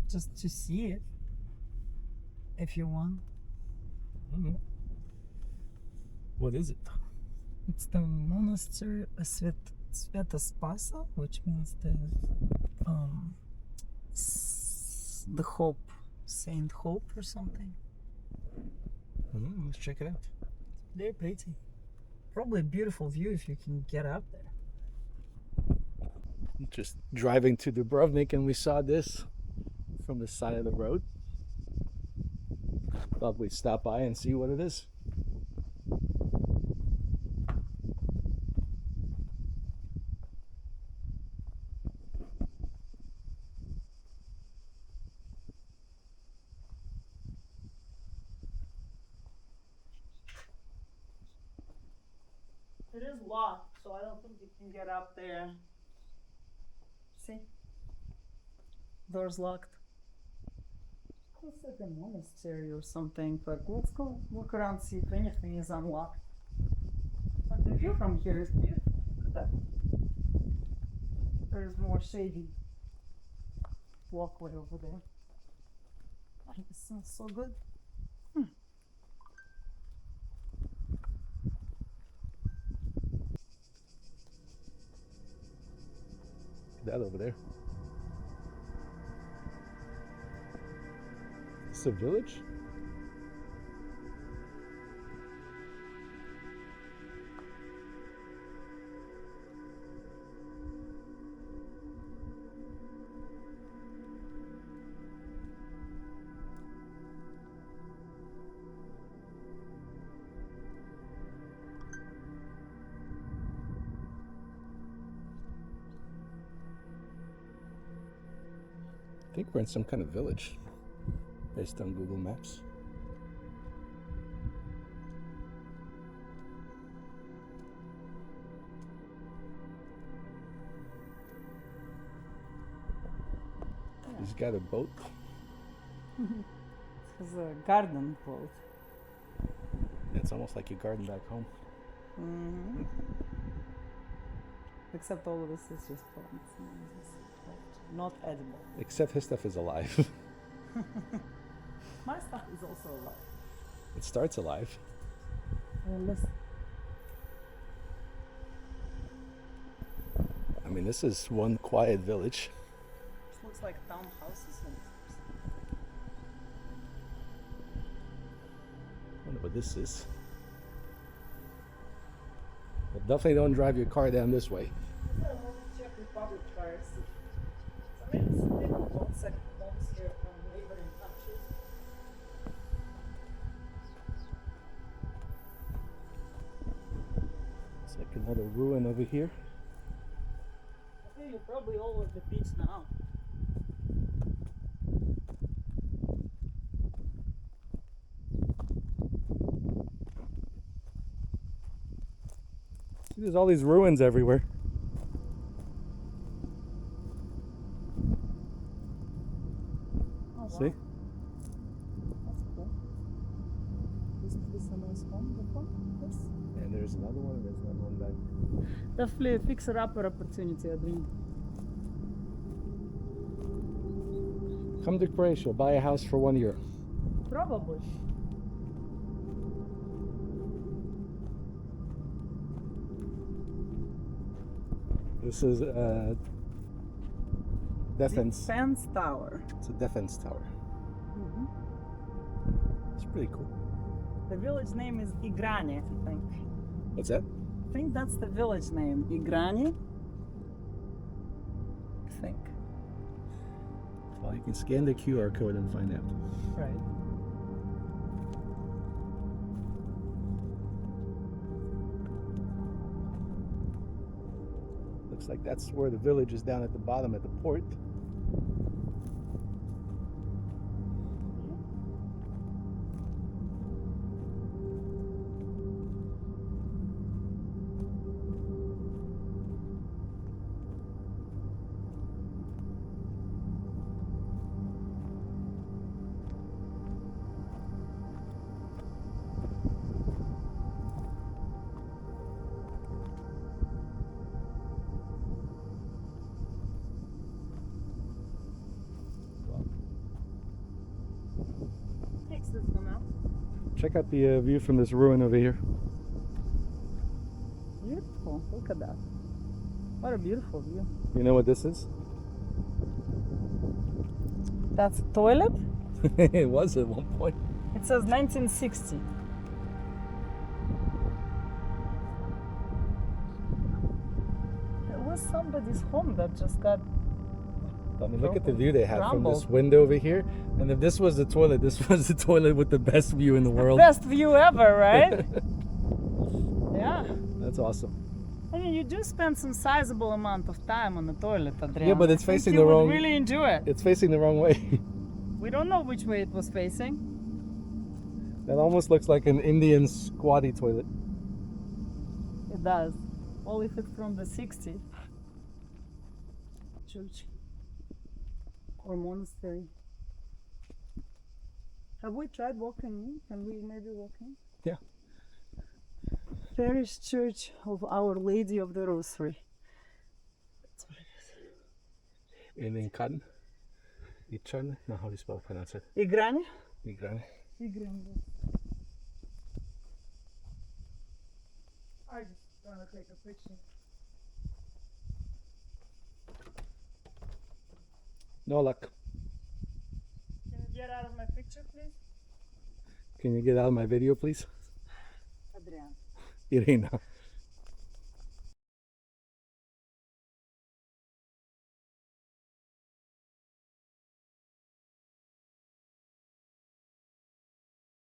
just to see it, if you want. What is it? It's the monastery of Sveta Spasa, which means the Hope, Saint Hope or something. Let's check it out. Very pretty. Probably a beautiful view if you can get up there. Just driving to Dubrovnik and we saw this from the side of the road. Thought we'd stop by and see what it is. It is locked, so I don't think you can get up there. See? Door's locked. Looks like a monastery or something, but let's go look around, see if anything is unlocked. But the view from here is beautiful. Look at that. There's more shady walkway over there. Oh, this smells so good. That over there. It's a village? I think we're in some kind of village based on Google Maps. He's got a boat. It's a garden boat. It's almost like your garden back home. Mm-hmm. Except all of this is just plants. Not edible. Except his stuff is alive. My stuff is also alive. It starts alive. Listen. I mean, this is one quiet village. This looks like townhouses. I wonder what this is. But definitely don't drive your car down this way. Czech Republic cars. I mean, it's difficult second homes here from neighboring countries. It's like another ruin over here. I think you're probably all at the beach now. See, there's all these ruins everywhere. Oh, wow. See? That's cool. Isn't this a nice home before this? And there's another one, and there's another one back. Definitely a fixer-upper opportunity, Adrian. Come to Croatia, buy a house for 1 year. Probably. This is a defense. Defense tower. It's a defense tower. Mm-hmm. It's pretty cool. The village name is Igrani, I think. What's that? I think that's the village name. Igrani? I think. Well, you can scan the QR code and find out. Right. Looks like that's where the village is, down at the bottom at the port. Check out the view from this ruin over here. Beautiful. Look at that. What a beautiful view. You know what this is? That's a toilet? It was at one point. It says 1960. It was somebody's home that just got. I mean, look at the view they have from this Crumbled. window over here. And if this was the toilet, this was the toilet with the best view in the world. Best view ever, right? Yeah. That's awesome. I mean, you do spend some sizable amount of time on the toilet, Adrian. Yeah, but it's I think facing you the would wrong- really enjoy it. It's facing the wrong way. We don't know which way it was facing. That almost looks like an Indian squatty toilet. It does. Well, if it's from the 60s. Church. Or monastery. Have we tried walking in? Can we maybe walk in? Yeah. Parish Church of Our Lady of the Rosary. That's what it is. And in Kan. Ichan. No, how do you pronounce it? Igrani? Igrane. Igrani. I just want to take a picture. No luck. Can you get out of my picture, please? Can you get out of my video, please? Adrian. Irina.